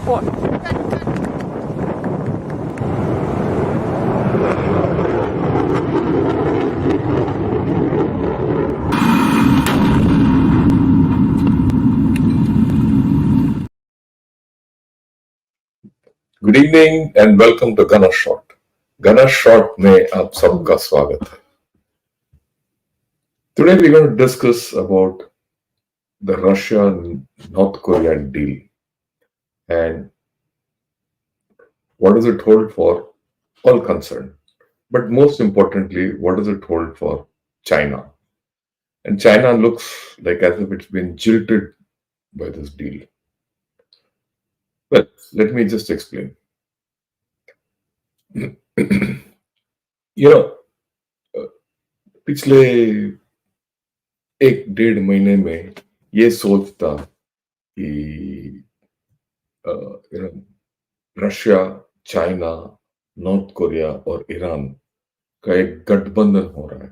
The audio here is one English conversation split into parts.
What? Good evening and welcome to गना shot. गना shot में आप सबका स्वागत है। Today we're going to discuss about the Russia-North Korea deal and what does it hold for all concerned. But most importantly, what does it hold for China? And China looks like as if it's been jilted by this deal. Well, let me just explain. You know, पिछले एक डेढ़ महीने में ये सोच था कि Russia, China, north Korea और ईरान का एक गठबंधन हो रहा है।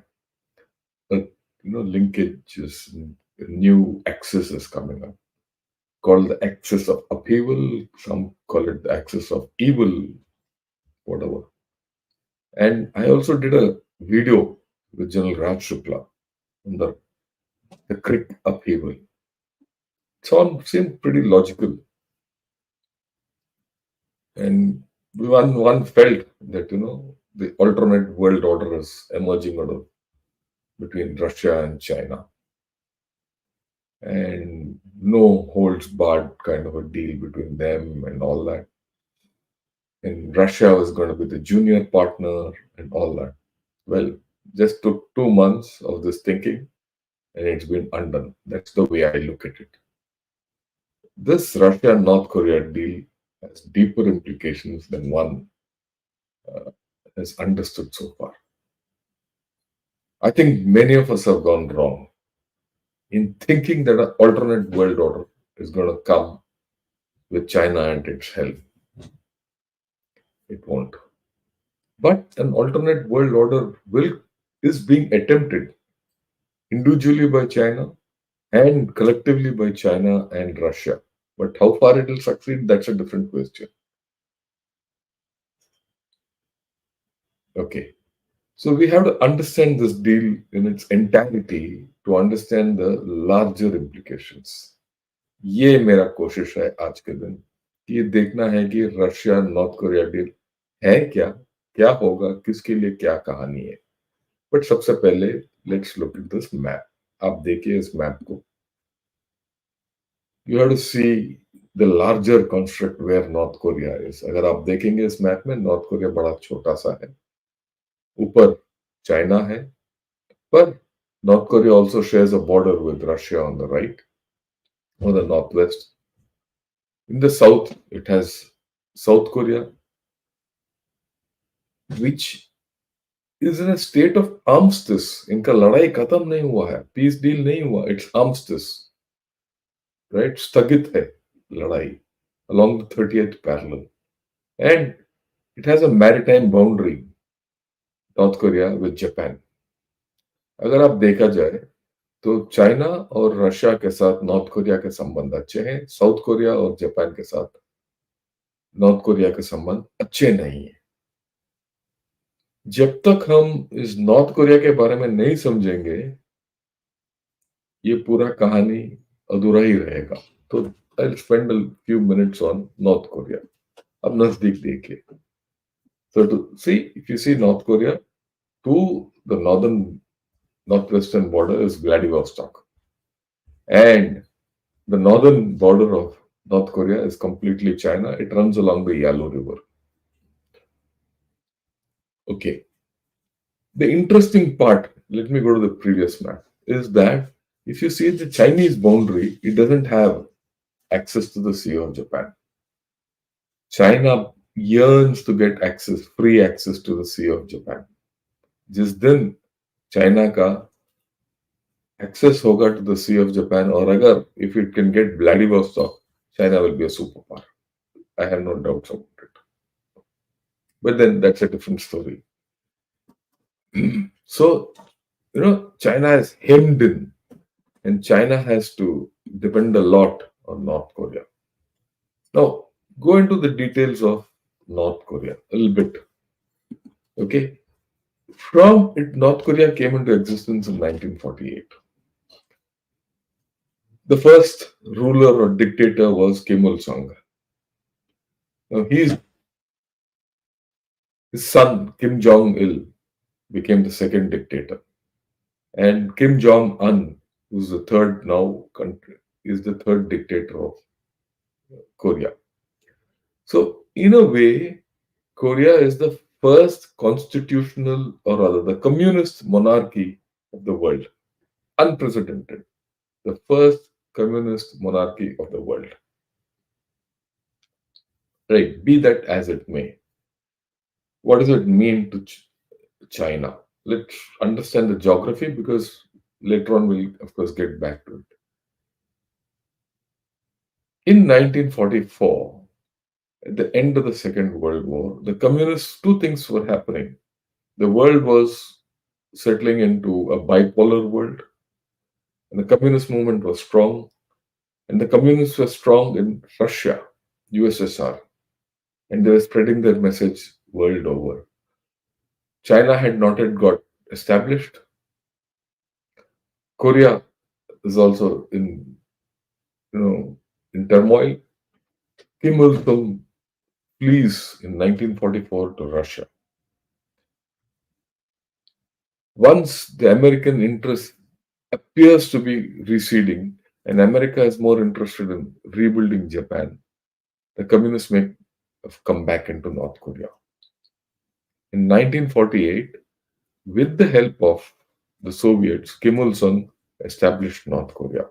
Linkages, new axis is coming up, called the axis of upheaval. Some call it the axis of evil, whatever. And I also did a video with General Raj Shukla on the Crick upheaval. It all seemed pretty logical. And one felt that, the alternate world order is emerging out of between Russia and China. And no holds barred kind of a deal between them and all that. And Russia was going to be the junior partner and all that. Well, just took 2 months of this thinking and it's been undone. That's the way I look at it. This Russia North Korea deal has deeper implications than one has understood so far. I think many of us have gone wrong in thinking that an alternate world order is going to come with China and its help. It won't. But an alternate world order is being attempted individually by China and collectively by China and Russia. But how far it will succeed, that's a different question. Okay. So we have to understand this deal in its entirety to understand the larger implications. ये मेरा कोशिश है आज के दिन कि ये देखना है कि रशिया नॉर्थ कोरिया डील है क्या होगा, किसके लिए क्या कहानी है। बट सबसे पहले let's look at this map. आप देखिए इस मैप को। You have to see the larger construct where North Korea is. अगर आप देखेंगे इस मैप में नॉर्थ कोरिया बड़ा छोटा सा है, ऊपर चाइना है, पर north Korea also shares a border with Russia on the right or the northwest. In the south, it has South Korea, which is in a state of armistice. इनका लड़ाई खत्म नहीं हुआ है, पीस डील नहीं हुआ, it's armistice, right? स्थगित है लड़ाई along the 30th parallel, and it has a maritime boundary, North Korea with Japan. अगर आप देखा जाए तो चाइना और रशिया के साथ नॉर्थ कोरिया के संबंध अच्छे हैं, साउथ कोरिया और जापान के साथ नॉर्थ कोरिया के संबंध अच्छे नहीं है। जब तक हम इस नॉर्थ कोरिया के बारे में नहीं समझेंगे, ये पूरा कहानी अधूरा ही रहेगा। तो I'll spend a few minutes on North Korea. अब नजदीक देखिए। So to see, if you see North Korea, to the northwestern border is Vladivostok, and the northern border of North Korea is completely China. It runs along the Yalu River. Okay. The interesting part, let me go to the previous map, is that if you see the Chinese boundary, it doesn't have access to the Sea of Japan. China yearns to get access, free access to the Sea of Japan. जिस दिन China का access होगा to the Sea of Japan, और अगर if it can get Vladivostok, China will be a superpower. I have no doubts about it. But then that's a different story. So, China is hemmed in, and China has to depend a lot on North Korea. Now, go into the details of North Korea a little bit. Okay, from it, North Korea came into existence in 1948. The first ruler or dictator was Kim Il Sung. Now, his son Kim Jong Il became the second dictator, and Kim Jong Un, who's the third now country, is the third dictator of Korea. So, in a way, Korea is the first constitutional, or rather, the communist monarchy of the world. Unprecedented. The first communist monarchy of the world. Right, be that as it may. What does it mean to China? Let's understand the geography because later on we'll, of course, get back to it. In 1944, at the end of the Second World War, the communists, two things were happening. The world was settling into a bipolar world, and the communist movement was strong, and the communists were strong in Russia, USSR, and they were spreading their message world over. China had not yet got established. Korea is also in turmoil. Kim Il Sung flees in 1944 to Russia. Once the American interest appears to be receding, and America is more interested in rebuilding Japan, the communists may have come back into North Korea. In 1948, with the help of the Soviets, Kim Il sung established North Korea.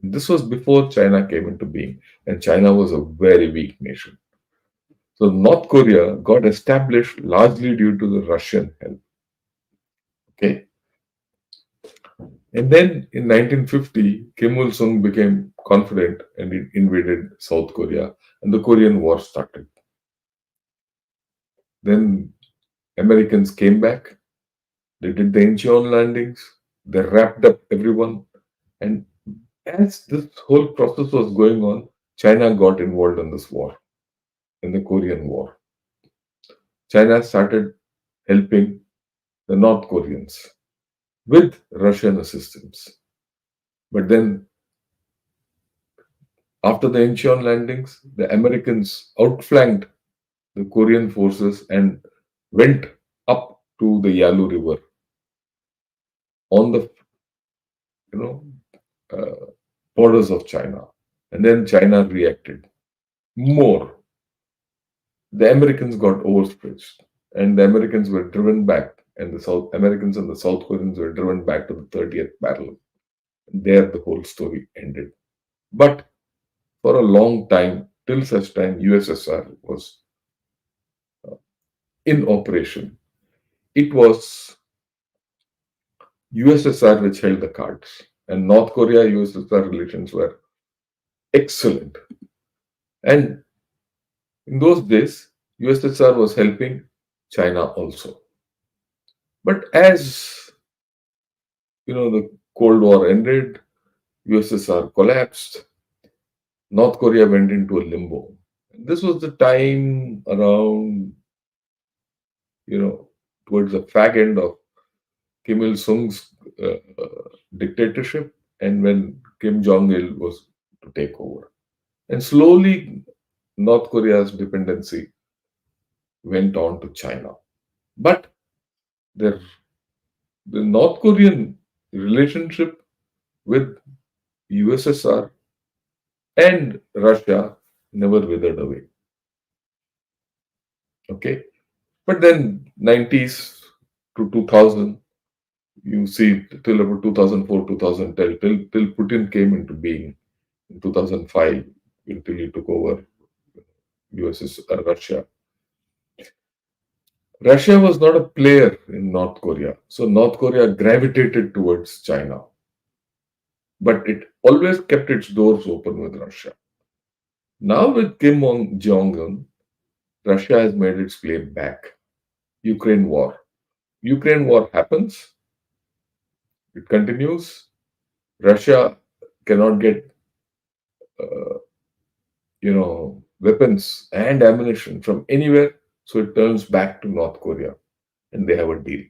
This was before China came into being, and China was a very weak nation. So North Korea got established largely due to the Russian help. Okay. And then in 1950, Kim Il sung became confident and it invaded South Korea, and the Korean War started. Then Americans came back, they did the Incheon landings, they wrapped up everyone, and as this whole process was going on, China got involved in this war, in the Korean War. China started helping the North Koreans with Russian assistance. But then, after the Incheon landings, the Americans outflanked the Korean forces and went up to the Yalu River on the you know uh, borders of China, and then China reacted more. The Americans got overstretched, and the Americans were driven back, and the South Americans and the South Koreans were driven back to the 30th battle. And there, the whole story ended. But for a long time, till such time USSR was in operation, it was USSR which held the cards, and North Korea USSR relations were excellent. And in those days, USSR was helping China also. But as the Cold War ended, USSR collapsed, North Korea went into a limbo. This was the time around, you know, towards the fag end of Kim Il sung's dictatorship and when Kim Jong il was to take over. And slowly, North Korea's dependency went on to China. But the, the North Korean relationship with USSR and Russia never withered away. Okay. But then 90s to 2000, you see till about 2004, 2010, till Putin came into being in 2005, until he took over USSR, Russia. Russia was not a player in North Korea. So North Korea gravitated towards China. But it always kept its doors open with Russia. Now with Jong un, Russia has made its play back. Ukraine war. Ukraine war happens, it continues. Russia cannot get, uh, weapons and ammunition from anywhere. So it turns back to North Korea and they have a deal.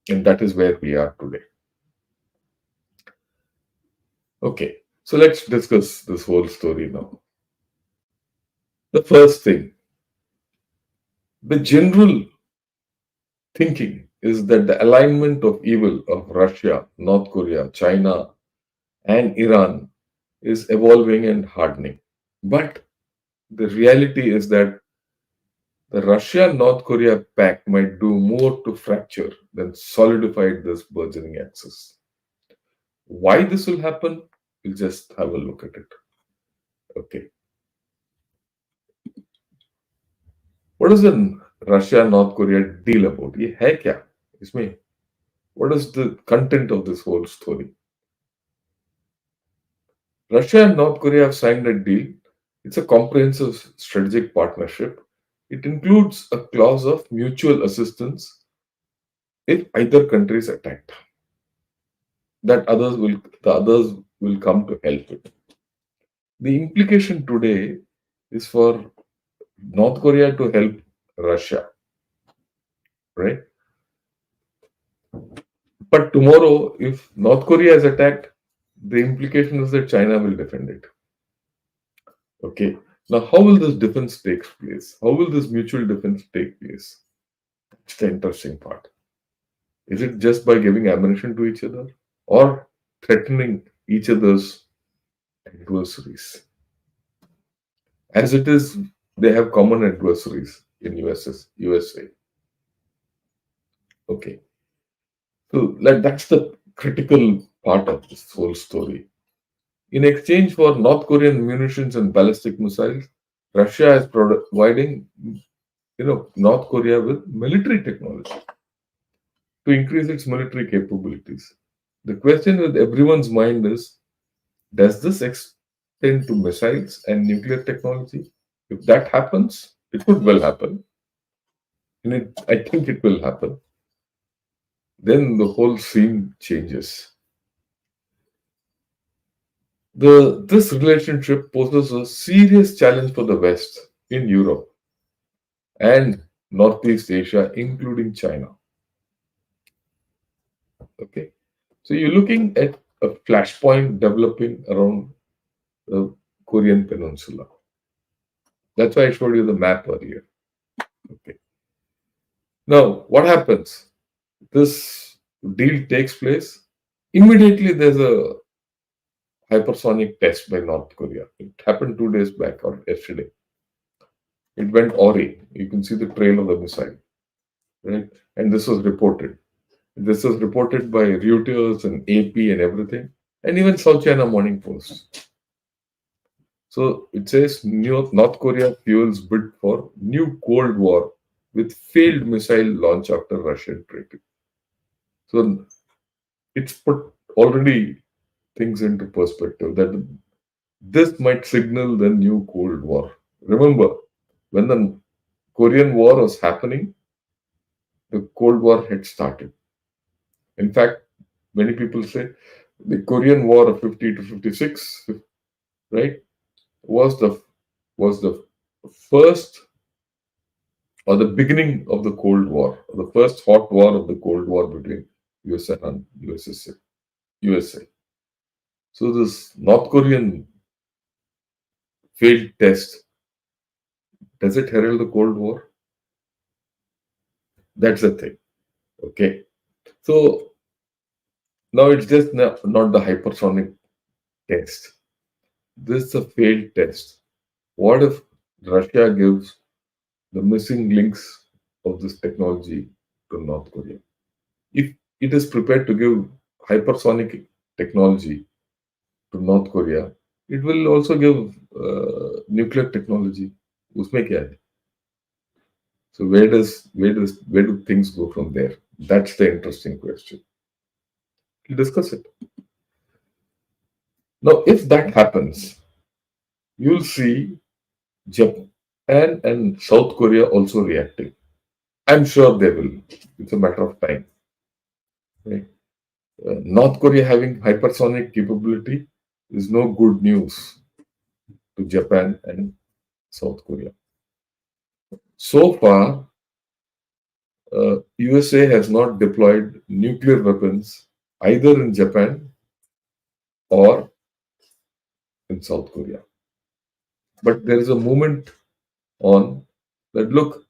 And that is where we are today. Okay, so let's discuss this whole story now. The first thing, the general thinking is that the alignment of evil of Russia, North Korea, China, and Iran is evolving and hardening. But the reality is that the Russia North Korea pact might do more to fracture than solidify this burgeoning axis. Why this will happen? We'll just have a look at it. Okay. What is the Russia North Korea deal about? ये है क्या इसमें? What is the content of this whole story? Russia and North Korea have signed a deal. It's a comprehensive strategic partnership. It includes a clause of mutual assistance if either country is attacked. That others will come to help it. The implication today is for North Korea to help Russia, right? But tomorrow, if North Korea is attacked, the implication is that China will defend it. Okay. Now, how will this defense take place? How will this mutual defense take place? It's the interesting part. Is it just by giving ammunition to each other or threatening each other's adversaries? As it is, they have common adversaries in USA. Okay. So that's the critical part of this whole story. In exchange for North Korean munitions and ballistic missiles, Russia is providing, North Korea with military technology to increase its military capabilities. The question with everyone's mind is, does this extend to missiles and nuclear technology? If that happens, it could well happen. And I think it will happen. Then the whole scene changes. This relationship poses a serious challenge for the West in Europe and Northeast Asia, including China. Okay, so you're looking at a flashpoint developing around the Korean Peninsula. That's why I showed you the map earlier. Okay, now what happens? This deal takes place. Immediately, there's a hypersonic test by North Korea. It happened 2 days back or yesterday. It went awry. You can see the trail of the missile, right? And this was reported. This was reported by Reuters and AP and everything, and even South China Morning Post. So it says North Korea fuels bid for new Cold War with failed missile launch after Russian treaty. So it's put already things into perspective that this might signal the new Cold War. Remember, when the Korean War was happening, the Cold War had started. In fact, many people say the Korean War of 50 to 56, right, was the first or the beginning of the Cold War, the first hot war of the Cold War between USA and USA. So this North Korean failed test, does it herald the Cold War? That's the thing. Okay. So now it's just not the hypersonic test. This is a failed test. What if Russia gives the missing links of this technology to North Korea? If it is prepared to give hypersonic technology to North Korea, it will also give nuclear technology. उसमें क्या है? So where do things go from there? That's the interesting question. We'll discuss it. Now, if that happens, you'll see Japan and South Korea also reacting. I'm sure they will. It's a matter of time. Right? North Korea having hypersonic capability is no good news to Japan and South Korea. So far, USA has not deployed nuclear weapons either in Japan or in South Korea. But there is a movement on that look,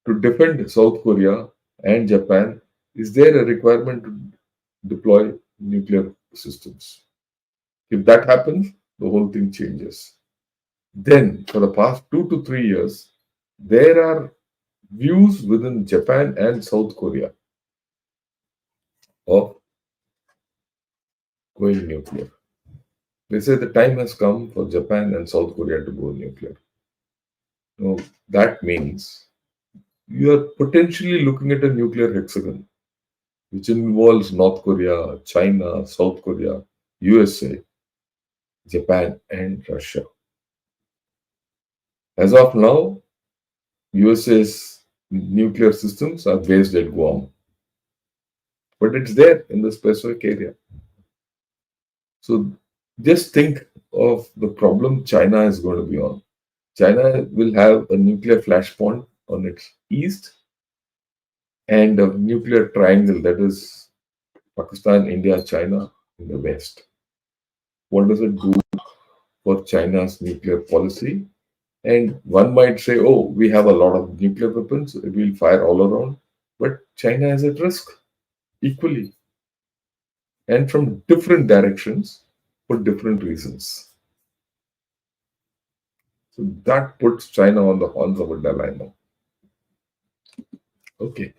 to defend South Korea and Japan, is there a requirement to deploy nuclear systems? If that happens, the whole thing changes. Then, for the past 2 to 3 years, there are views within Japan and South Korea of going nuclear. They say the time has come for Japan and South Korea to go nuclear. Now, that means you are potentially looking at a nuclear hexagon, which involves North Korea, China, South Korea, USA, Japan, and Russia. As of now, USA's nuclear systems are based at Guam, but it's there in the specific area. So just think of the problem China is going to be on. China will have a nuclear flashpoint on its east and a nuclear triangle, that is Pakistan, India, China in the west. What does it do for China's nuclear policy? And one might say, oh, we have a lot of nuclear weapons, we'll fire all around. But China is at risk equally and from different directions for different reasons. So that puts China on the horns of a dilemma. Okay.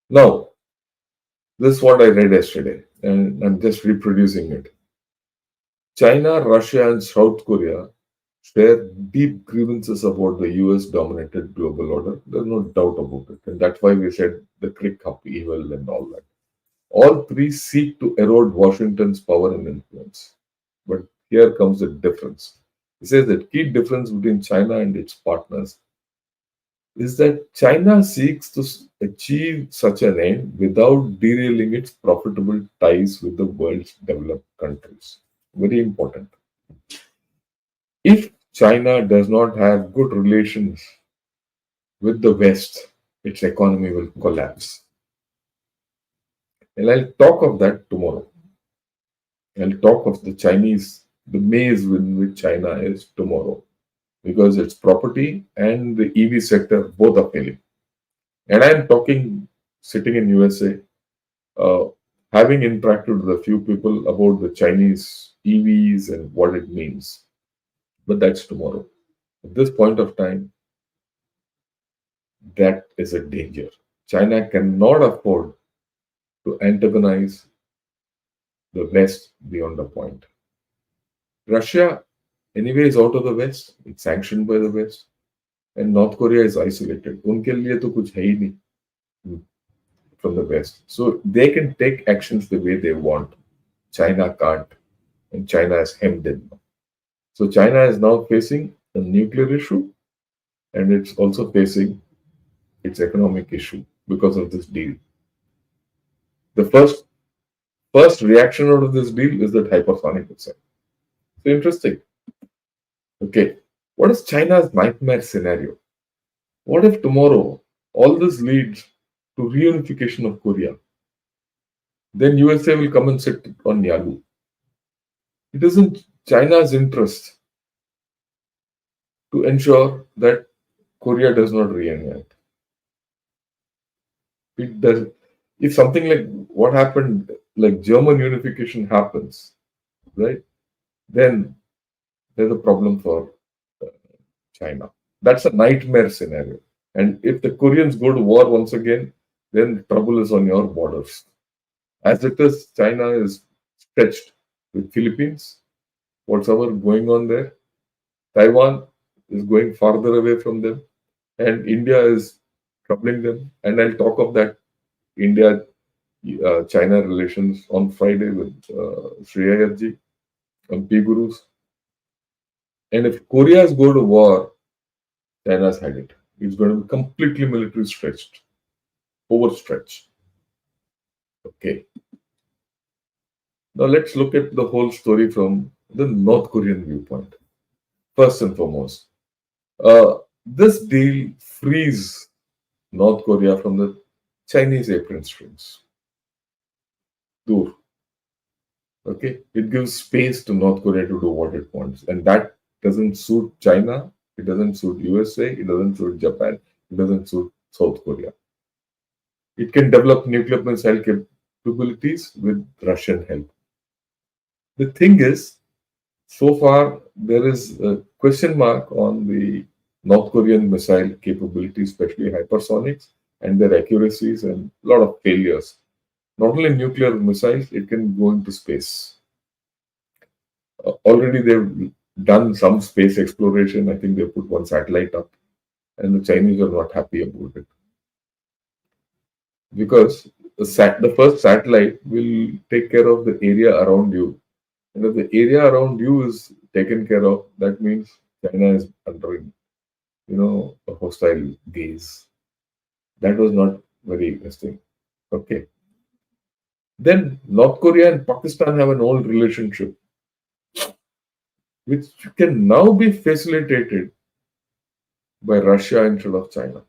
Now, this is what I read yesterday, and I'm just reproducing it. China, Russia, and South Korea share deep grievances about the US dominated global order. There's no doubt about it. And that's why we said the crick up evil and all that. All three seek to erode Washington's power and influence. But here comes the difference. He says that key difference between China and its partners is that China seeks to achieve such an aim without derailing its profitable ties with the world's developed countries. Very important. If China does not have good relations with the West, its economy will collapse. And I'll talk of that tomorrow. I'll talk of the maze in which China is tomorrow, because its property and the EV sector both are failing. And I'm talking sitting in USA, uh, having interacted with a few people about the Chinese EVs and what it means. But that's tomorrow. At this point of time, that is a danger. China cannot afford to antagonize the West beyond a point. Russia, anyway, is out of the West. It's sanctioned by the West. And North Korea is isolated. उनके लिए तो कुछ है ही नहीं from the West. So they can take actions the way they want. China can't. And China is hemmed in. So China is now facing a nuclear issue and it's also facing its economic issue because of this deal. The first reaction out of this deal is that hypersonic missile. So interesting. Okay. What is China's nightmare scenario? What if tomorrow all this leads to reunification of Korea? Then USA will come and sit on Yalu. It isn't China's interest to ensure that Korea does not reunite. It does. If something like what happened, like German unification happens, right? Then there's a problem for uh, China. That's a nightmare scenario. And if the Koreans go to war once again, then trouble is on your borders. As it is, China is stretched with Philippines, whatever going on there. Taiwan is going farther away from them, and India is troubling them. And I'll talk of that India China relations on Friday with Sri Ayarji on P Gurus. And if Korea's go to war, China's had it. It's going to be completely military stretched, overstretched. Okay. Now let's look at the whole story from the North Korean viewpoint. first and foremost. This deal frees North Korea from the Chinese apron strings. Dur. Okay, it gives space to North Korea to do what it wants, and that doesn't suit China. It doesn't suit USA. It doesn't suit Japan. It doesn't suit South Korea. It can develop nuclear missile capabilities with Russian help. The thing is, so far there is a question mark on the North Korean missile capabilities, especially hypersonics and their accuracies, and a lot of failures. Not only nuclear missiles, it can go into space. Already they've done some space exploration. I think they put one satellite up, and the Chinese are not happy about it because the first satellite will take care of the area around you. And if the area around you is taken care of, that means China is under, a hostile gaze. That was not very interesting. Okay. Then North Korea and Pakistan have an old relationship, which can now be facilitated by Russia instead of China.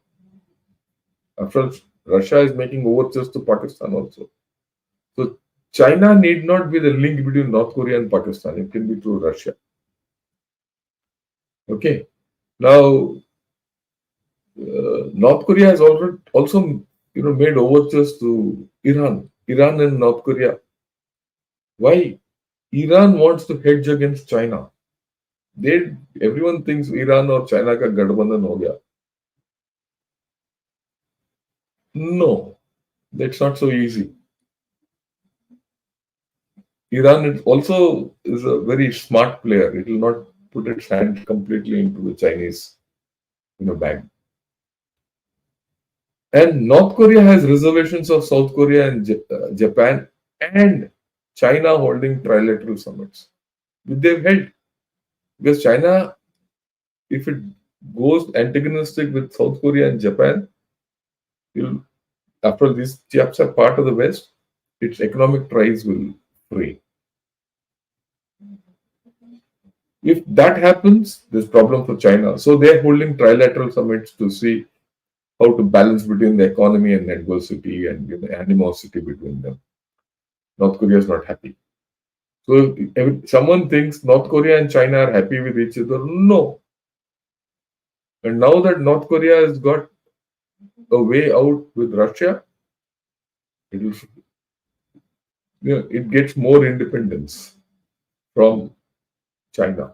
After all, Russia is making overtures to Pakistan also. So China need not be the link between North Korea and Pakistan. It can be through Russia. Okay. Now, North Korea has already also made overtures to Iran. Iran and North Korea. Why? Iran wants to hedge against China. They Everyone thinks Iran or China का गठबंधन हो गया. No, that's not so easy. Iran also is a very smart player. It will not put its hand completely into the Chinese bag. And North Korea has reservations of South Korea and Japan and China holding trilateral summits, which they've held. Because China, if it goes antagonistic with South Korea and Japan, it'll, after all, these chaps are part of the West, its economic ties will fray. If that happens, there's problem for China. So they're holding trilateral summits to see how to balance between the economy and adversity and animosity between them. North Korea is not happy. So if someone thinks North Korea and China are happy with each other, no. And now that North Korea has got a way out with Russia, it will, it gets more independence from China.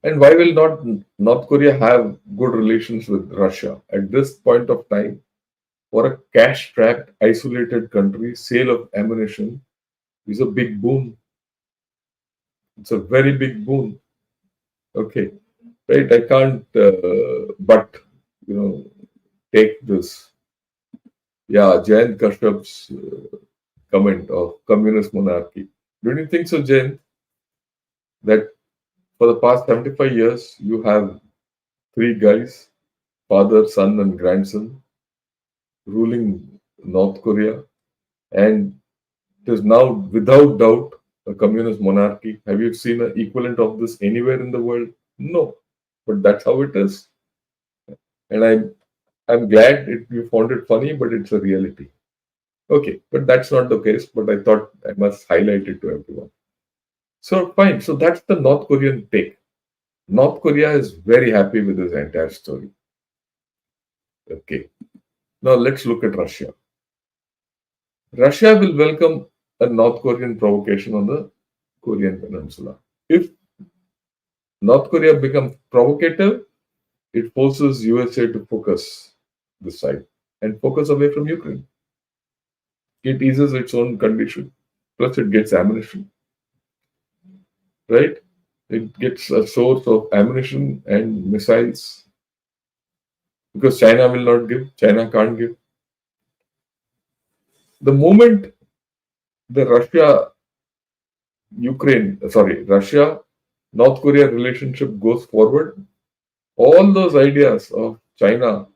And why will not North Korea have good relations with Russia at this point of time? For a cash-strapped, isolated country, sale of ammunition is a big boon. It's a very big boon. Okay, right? I can't, but take this. Yeah, Jayant Kashyap's comment of communist monarchy. Don't you think so, Jayant? That for the past 75 years, you have three guys, father, son, and grandson, ruling North Korea, and it is now, without doubt, a communist monarchy. Have you seen an equivalent of this anywhere in the world? No, but that's how it is. And I'm glad you found it funny, but it's a reality. Okay, but that's not the case. But I thought I must highlight it to everyone. So fine. So that's the North Korean take. North Korea is very happy with this entire story. Okay. Now let's look at Russia. Russia will welcome a North Korean provocation on the Korean Peninsula. If North Korea becomes provocative, it forces USA to focus this side and focus away from Ukraine. It eases its own condition. Plus, it gets ammunition, right? It gets a source of ammunition and missiles because China will not give, China can't give. The moment the Russia North Korea relationship goes forward, all those ideas of China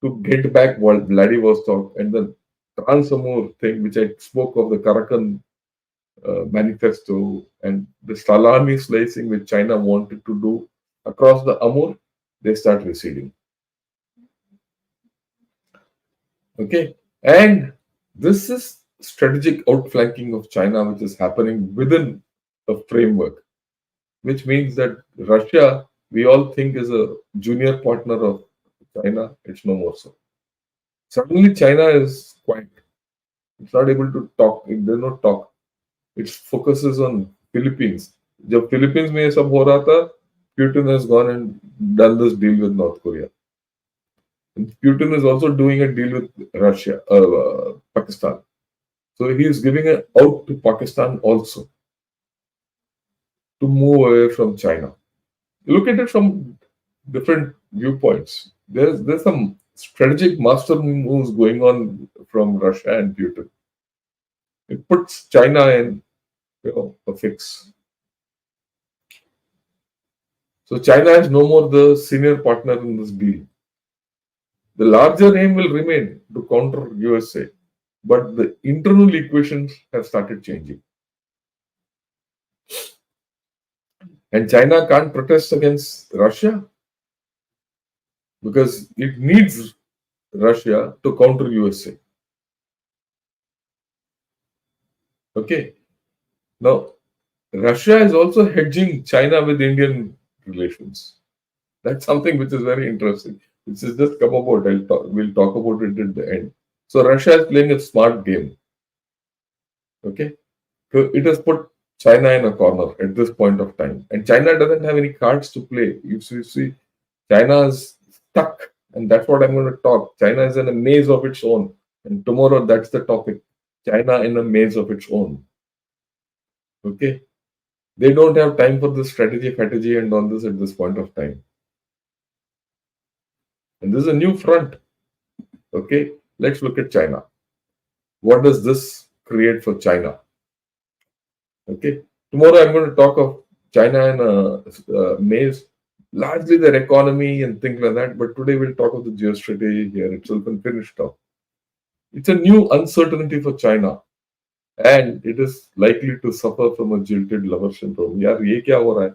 to get back Vladivostok and the Trans-Amur thing, which I spoke of, the Karakan manifesto and the salami slicing which China wanted to do across the Amur, they start receding. Okay, and this is strategic outflanking of China, which is happening within a framework, which means that Russia, we all think is a junior partner of China. It's no more so. Suddenly, China is quiet. It's not able to talk. It does not talk. It focuses on Philippines. जब Philippines में ये सब हो रहा था, Putin has gone and done this deal with North Korea. And Putin is also doing a deal with Russia, Pakistan. So he is giving it out to Pakistan also to move away from China. Look at it from different viewpoints. There's some strategic master moves going on from Russia and Putin. It puts China in a fix. So China is no more the senior partner in this deal. The larger aim will remain to counter USA, but the internal equations have started changing. And China can't protest against Russia because it needs Russia to counter USA. Okay. Now, Russia is also hedging China with Indian relations. That's something which is very interesting. This is just come about. We'll talk about it at the end. So Russia is playing a smart game. Okay. So it has put China in a corner at this point of time. And China doesn't have any cards to play. You see, China is stuck. And that's what I'm going to talk. China is in a maze of its own. And tomorrow, that's the topic. China in a maze of its own. Okay. They don't have time for this strategy and all this at this point of time. And this is a new front. Okay. Let's look at China. What does this create for China? Okay. Tomorrow I'm going to talk of China in a maze, largely their economy and things like that. But today we'll talk of the geostrategy here itself and finish it off. It's a new uncertainty for China. And it is likely to suffer from a jilted lover syndrome. यार ये क्या हो रहा है?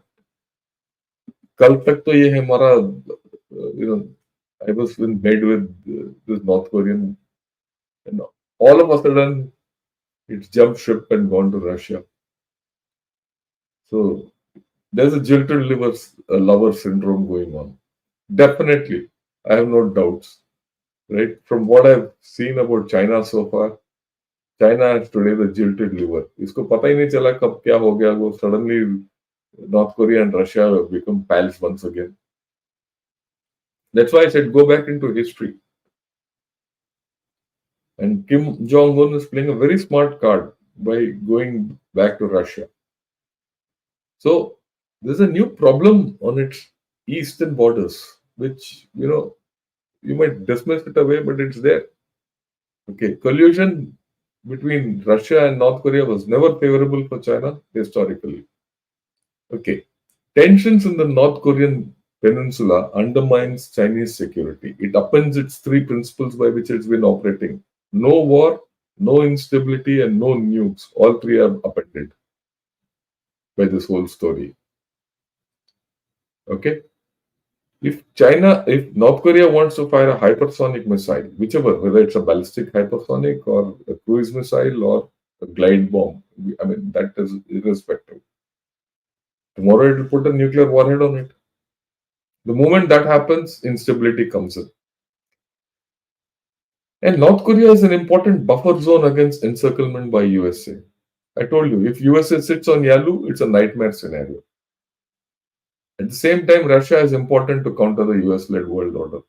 कल तक तो ये हमारा I was in bed with this North Korean, and all of a sudden it's jumped ship and gone to Russia. So there's a jilted lover syndrome going on. Definitely, I have no doubts. Right, from what I've seen about China so far, China is today the jilted liver. इसको पता ही नहीं चला कब क्या हो गया वो suddenly North Korea and Russia have become pals once again. That's why I said go back into history. And Kim Jong-un is playing a very smart card by going back to Russia. So there's a new problem on its eastern borders, which you might dismiss it away, but it's there. Okay, collusion between Russia and North Korea was never favorable for China historically. Okay, tensions in the North Korean peninsula undermines Chinese security. It upends its three principles by which it's been operating: no war, no instability, and no nukes. All three are upended by this whole story. Okay. If North Korea wants to fire a hypersonic missile, whichever, whether it's a ballistic hypersonic or a cruise missile or a glide bomb, I mean, that is irrespective. Tomorrow it will put a nuclear warhead on it. The moment that happens, instability comes in. And North Korea is an important buffer zone against encirclement by USA. I told you, if USA sits on Yalu, it's a nightmare scenario. At the same time, Russia is important to counter the US-led world order.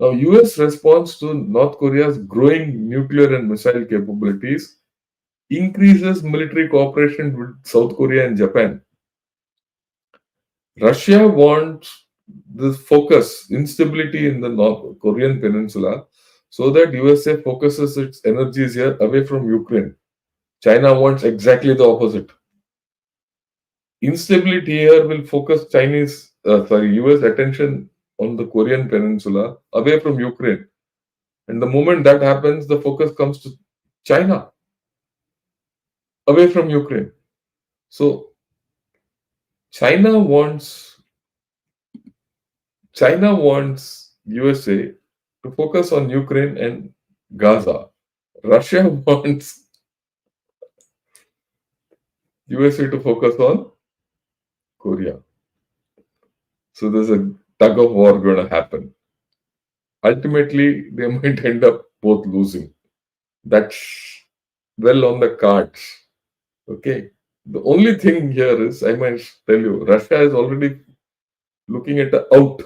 Now, US response to North Korea's growing nuclear and missile capabilities increases military cooperation with South Korea and Japan. Russia wants this focus, instability in the North Korean peninsula, so that USA focuses its energies here away from Ukraine. China wants exactly the opposite. Instability here will focus US attention on the Korean peninsula away from Ukraine. And the moment that happens, the focus comes to China. away from Ukraine. So China wants China wants USA to focus on Ukraine and Gaza. Russia wants USA to focus on Korea. So there's a tug of war going to happen. Ultimately, they might end up both losing. That's well on the cards. Okay. The only thing here is, I might tell you, Russia is already looking at the out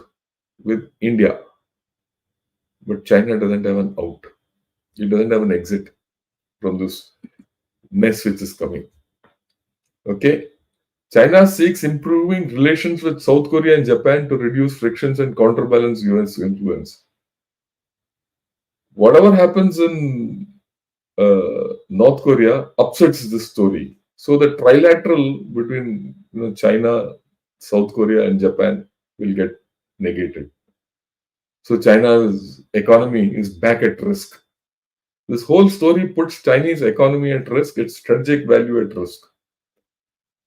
with India, but China doesn't have an out. It doesn't have an exit from this mess which is coming. Okay. China seeks improving relations with South Korea and Japan to reduce frictions and counterbalance US influence. Whatever happens in North Korea upsets this story. So the trilateral between China, South Korea, and Japan will get negated. So China's economy is back at risk. This whole story puts Chinese economy at risk, its strategic value at risk.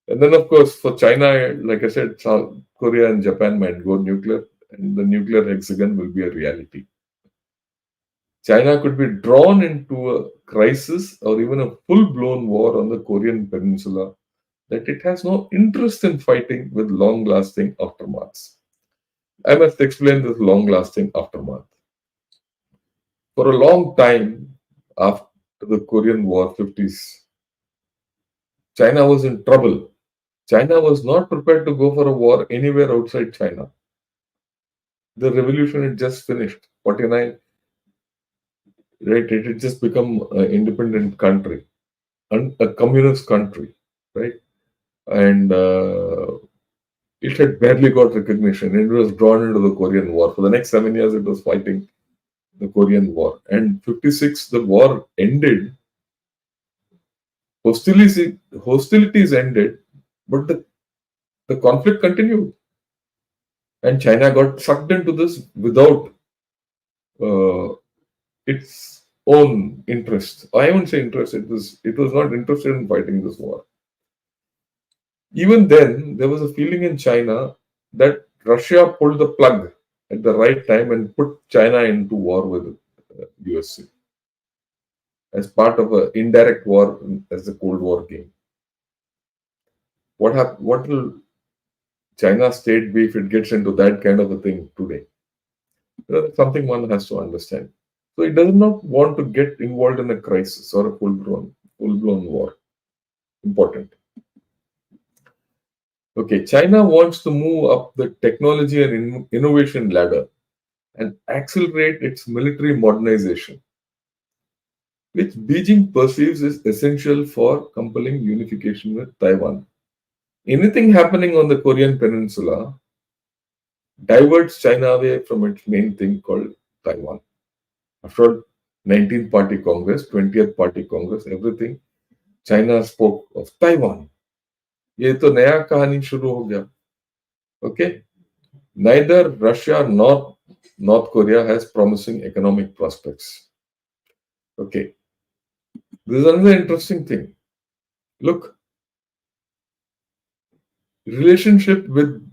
And then, of course, for China, like I said, South Korea and Japan might go nuclear, and the nuclear hexagon will be a reality. China could be drawn into a crisis or even a full blown war on the Korean Peninsula that it has no interest in fighting with long lasting aftermaths. I must explain this long lasting aftermath. For a long time after the Korean War 50s, China was in trouble. China was not prepared to go for a war anywhere outside China. The revolution had just finished. 49, right? It had just become an independent country, and a communist country, right? And it had barely got recognition. It was drawn into the Korean War. For the next 7 years, it was fighting the Korean War. And 56, the war ended. Hostilities ended, but the conflict continued. And China got sucked into this without uh, its own interest. I won't say interest. It was not interested in fighting this war. Even then, there was a feeling in China that Russia pulled the plug at the right time and put China into war with USA as part of an indirect war as the Cold War game. What will China's state be if it gets into that kind of a thing today? That's something one has to understand. So it does not want to get involved in a crisis or a full blown war. Important. Okay, China wants to move up the technology and innovation ladder and accelerate its military modernization, which Beijing perceives as essential for compelling unification with Taiwan. Anything happening on the Korean Peninsula diverts China away from its main thing called Taiwan. After all, 19th Party Congress, 20th Party Congress, everything, China spoke of Taiwan. ये तो नया कहानी शुरू हो गया. Okay? Neither Russia nor North Korea has promising economic prospects. Okay. This is another interesting thing. Look, relationship with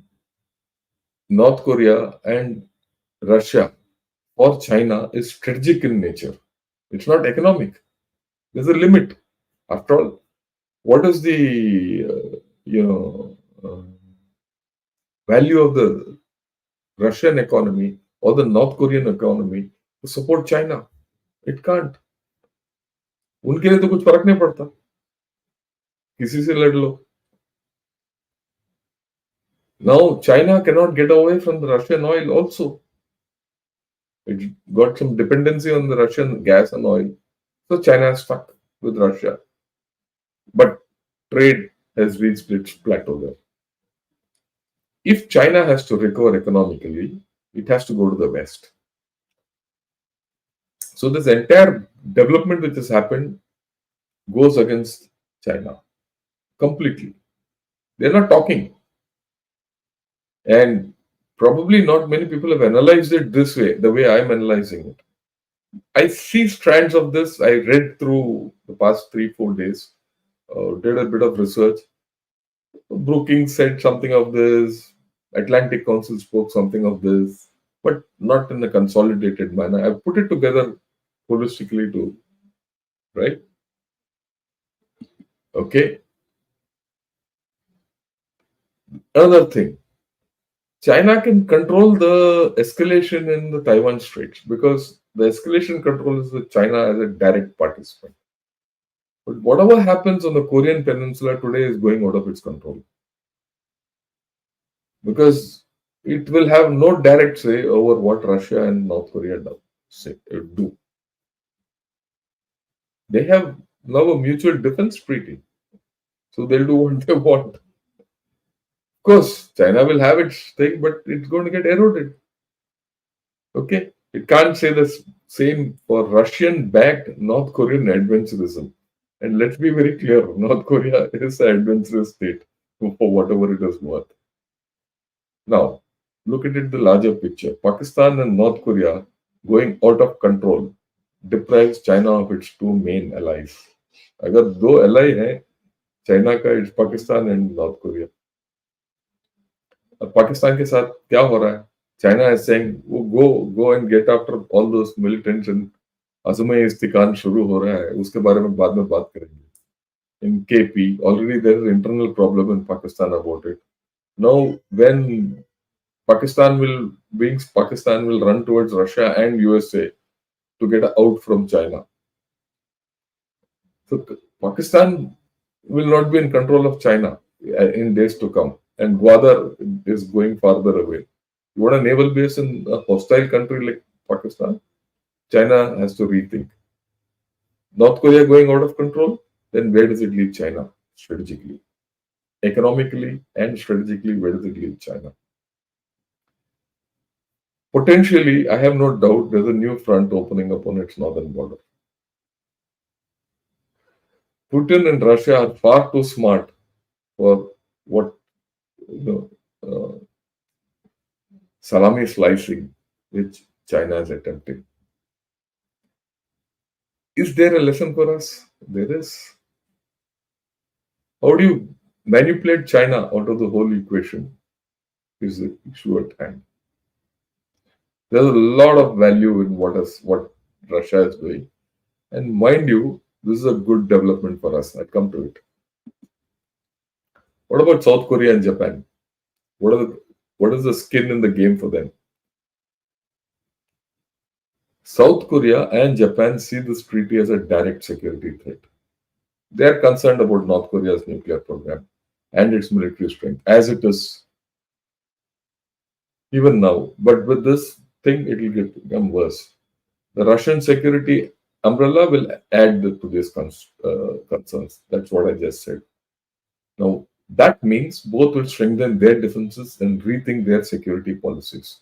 North Korea and Russia or China is strategic in nature. It's not economic. There's a limit. After all, what is the value of the Russian economy or the North Korean economy to support China? It can't. उनके लिए तो कुछ फर्क नहीं पड़ता. किसी से लड़ लो. Now China cannot get away from the Russian oil also. It got some dependency on the Russian gas and oil. So China is stuck with Russia. But trade has reached its plateau there. If China has to recover economically, it has to go to the West. So this entire development which has happened goes against China completely. They're not talking. And probably not many people have analyzed it this way, the way I'm analyzing it. I see strands of this. I read through the past 3-4 days. did a bit of research. Brookings said something of this. Atlantic Council spoke something of this, but not in a consolidated manner. I put it together holistically too, right? Okay. Another thing, China can control the escalation in the Taiwan Straits because the escalation control is with China as a direct participant. But whatever happens on the Korean Peninsula today is going out of its control because it will have no direct say over what Russia and North Korea do. They have now a mutual defense treaty, so they'll do what they want. Of course, China will have its thing, but it's going to get eroded. Okay, it can't say the same for Russian-backed North Korean adventurism. And let's be very clear: North Korea is an adventurous state for whatever it is worth. Now, look at it the larger picture. Pakistan and North Korea going out of control deprives China of its two main allies. अगर दो ally हैं China का, it's Pakistan and north Korea. अब पाकिस्तान के साथ क्या हो रहा है? China is saying, वो go and get after all those militants and अज़म इस्तिकान शुरू हो रहा है. उसके बारे में बाद में बात करेंगे. In KP, already there is an internal problem in Pakistan about it. Now, when Pakistan will run towards Russia and USA to get out from China. So Pakistan will not be in control of China in days to come, and Gwadar is going farther away. You want a naval base in a hostile country like Pakistan? China has to rethink. North Korea going out of control, then where does it leave China strategically? Economically and strategically, where does it leave China? Potentially, I have no doubt there's a new front opening up on its northern border. Putin and Russia are far too smart for what you salami slicing which China is attempting. Is there a lesson for us? There is. How do you manipulate China out of the whole equation? Is the issue at hand. There's a lot of value in what Russia is doing. And mind you, this is a good development for us. I'll come to it. What about South Korea and Japan? What is the skin in the game for them? South Korea and Japan see this treaty as a direct security threat. They are concerned about North Korea's nuclear program and its military strength, as it is even now. But with this thing, it will become worse. The Russian security umbrella will add to these concerns. That's what I just said. Now, that means both will strengthen their defenses and rethink their security policies.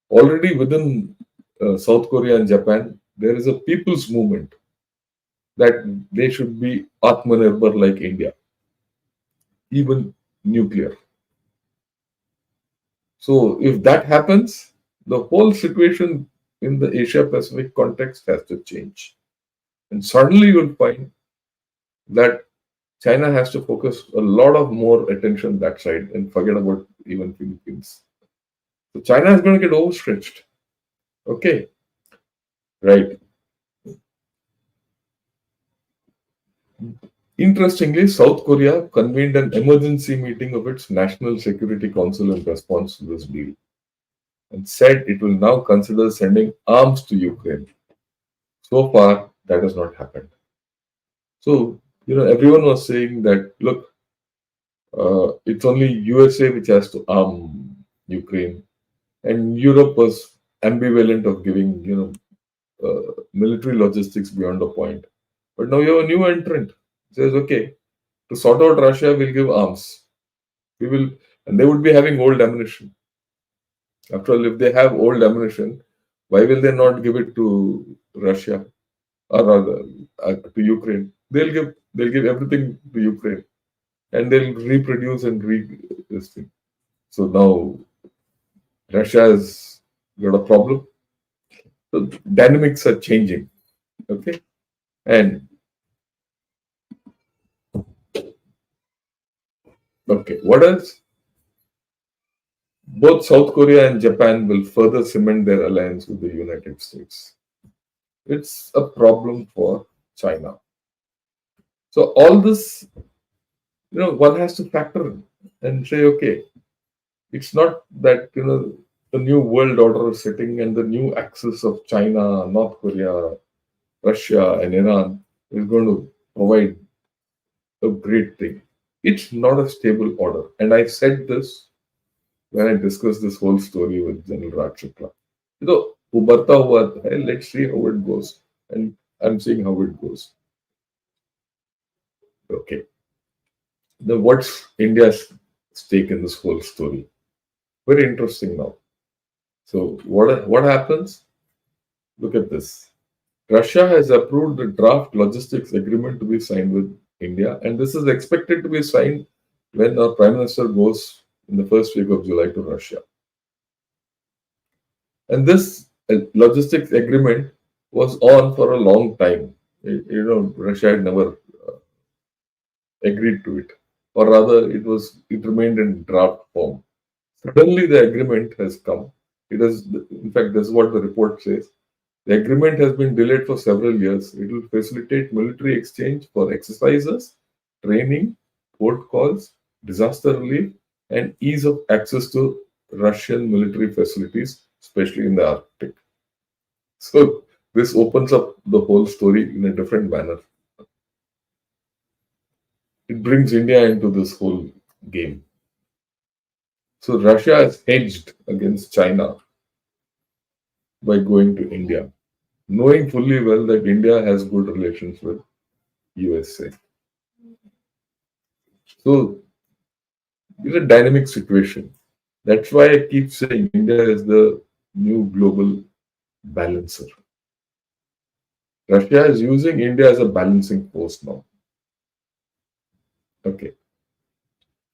Already within South Korea and Japan, there is a people's movement that they should be Atmanirbhar like India, even nuclear. So, if that happens, the whole situation in the Asia Pacific context has to change. And suddenly you'll find that China has to focus a lot of more attention that side and forget about even Philippines. So China is going to get overstretched. Okay, right. Interestingly, South Korea convened an emergency meeting of its National Security Council in response to this deal and said it will now consider sending arms to Ukraine. So far, that has not happened. So, everyone was saying that, look, it's only USA which has to arm Ukraine, and Europe was ambivalent of giving, military logistics beyond a point. But now you have a new entrant. It says, okay, to sort out Russia, we'll give arms. We will, and they would be having old ammunition. After all, if they have old ammunition, why will they not give it to Russia or rather to Ukraine? They'll give everything to Ukraine, and they'll reproduce and this thing. So now Russia has got a problem. So dynamics are changing. Okay, and Okay, what else? Both South Korea and Japan will further cement their alliance with the United States. It's a problem for China. So all this, one has to factor in and say, okay, it's not that the new world order is sitting and the new axis of China, North Korea, Russia, and Iran is going to provide a great thing. It's not a stable order, and I said this when I discussed this whole story with General Raj Shukla. उभरता हुआ है, let's see how it goes, and I'm seeing how it goes. Okay, then what's India's stake in this whole story? Very interesting now. So what happens? Look at this. Russia has approved the draft logistics agreement to be signed with India, and this is expected to be signed when our Prime Minister goes in the first week of July to Russia. And this logistics agreement was on for a long time. Russia had never agreed to it, or rather, it remained in draft form. Suddenly, the agreement has come. It is, in fact, this is what the report says. The agreement has been delayed for several years. It will facilitate military exchange for exercises, training, port calls, disaster relief, and ease of access to Russian military facilities, especially in the Arctic. So, this opens up the whole story in a different manner. It brings India into this whole game. So, Russia has hedged against China by going to India, knowing fully well that India has good relations with USA. So it's a dynamic situation. That's why I keep saying India is the new global balancer. Russia is using India as a balancing force now. Okay.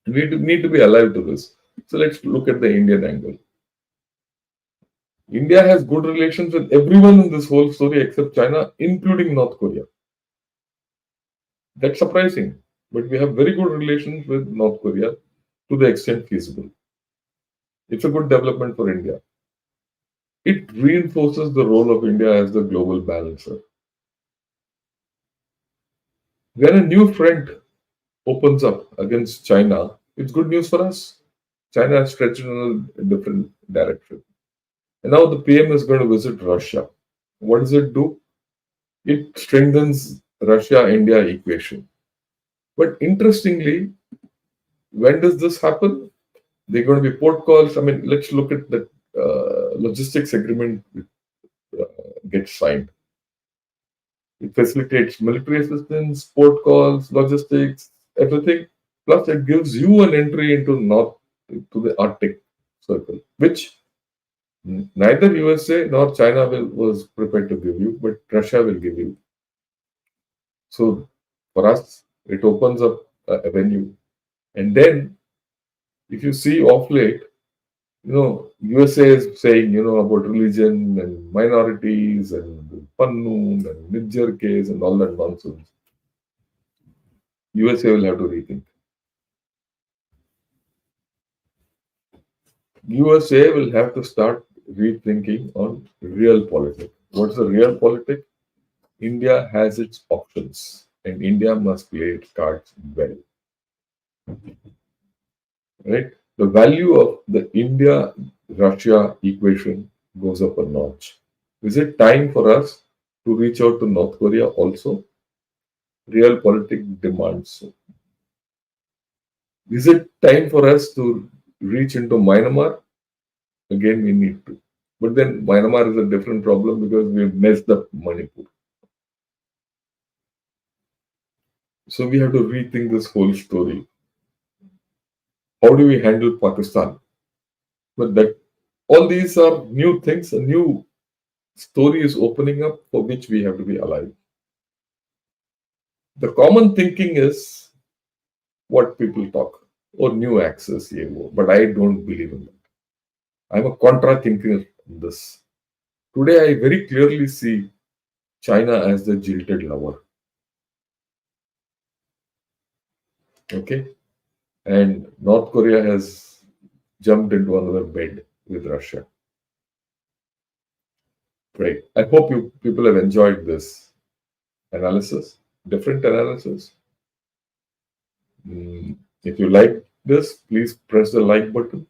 We need to be alive to this. So let's look at the Indian angle. India has good relations with everyone in this whole story except China, including North Korea. That's surprising. But we have very good relations with North Korea to the extent feasible. It's a good development for India. It reinforces the role of India as the global balancer. When a new front opens up against China, it's good news for us. China has stretched in a different direction. And now the PM is going to visit Russia. What does it do? It strengthens Russia India equation. But interestingly, when does this happen? They're going to be port calls. I mean, let's look at the logistics agreement uh, gets signed. It facilitates military assistance, port calls, logistics, everything. Plus, it gives you an entry into North to the Arctic Circle, which neither USA nor China was prepared to give you, but Russia will give you. So for us, it opens up a avenue. And then, if you see off late, USA is saying, about religion and minorities and Pannu and Nijjar case and all that nonsense. USA will have to rethink. USA will have to start rethinking on real politics. What's the real politic? India has its options, and India must play its cards well. Right? The value of the India-Russia equation goes up a notch. Is it time for us to reach out to North Korea also? Real politics demands so. Is it time for us to reach into Myanmar? Again, we need to. But then Myanmar is a different problem because we've messed up Manipur. So we have to rethink this whole story. How do we handle Pakistan? But that all these are new things, a new story is opening up for which we have to be alive. The common thinking is what people talk or new access, but I don't believe in that. I'm a contra thinker in this. Today, I very clearly see China as the jilted lover. Okay, and North Korea has jumped into another bed with Russia. Right. I hope you people have enjoyed this analysis, different analysis. If you like this, please press the like button.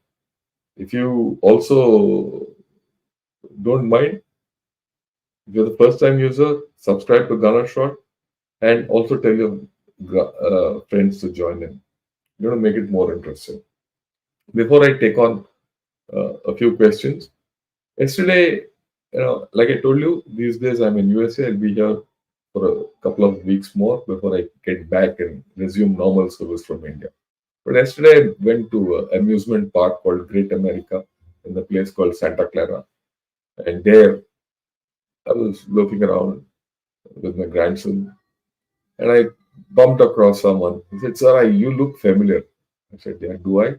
If you also don't mind, if you're the first time user, subscribe to Gunner Shot and also tell your friends to join in. You're going to make it more interesting. Before I take on a few questions, yesterday, like I told you, these days I'm in USA. I'll be here for a couple of weeks more before I get back and resume normal service from India. But yesterday I went to an amusement park called Great America in the place called Santa Clara. And there I was looking around with my grandson and I bumped across someone. He said, Sir, you look familiar. I said, Yeah, do I?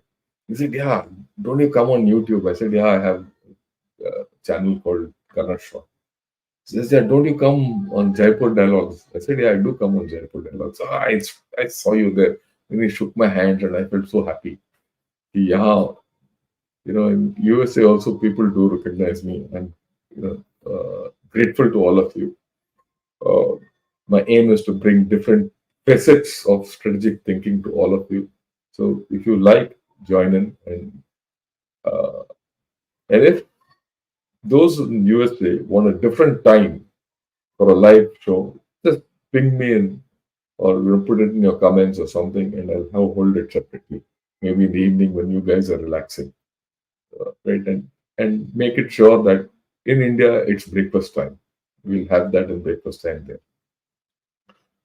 He said, Yeah, don't you come on YouTube? I said, Yeah, I have a channel called Karnat Shah. He says, Yeah, don't you come on Jaipur Dialogues? I said, Yeah, I do come on Jaipur Dialogues. I saw you there. And he shook my hand and I felt so happy. Yeah, in USA also people do recognize me. I'm grateful to all of you. Uh, my aim is to bring different facets of strategic thinking to all of you. So if you like, join in. And if those in USA want a different time for a live show, just ping me in or put it in your comments or something, and I'll hold it separately. Maybe in the evening when you guys are relaxing, right? And make it sure that in India it's breakfast time. We'll have that in breakfast time there.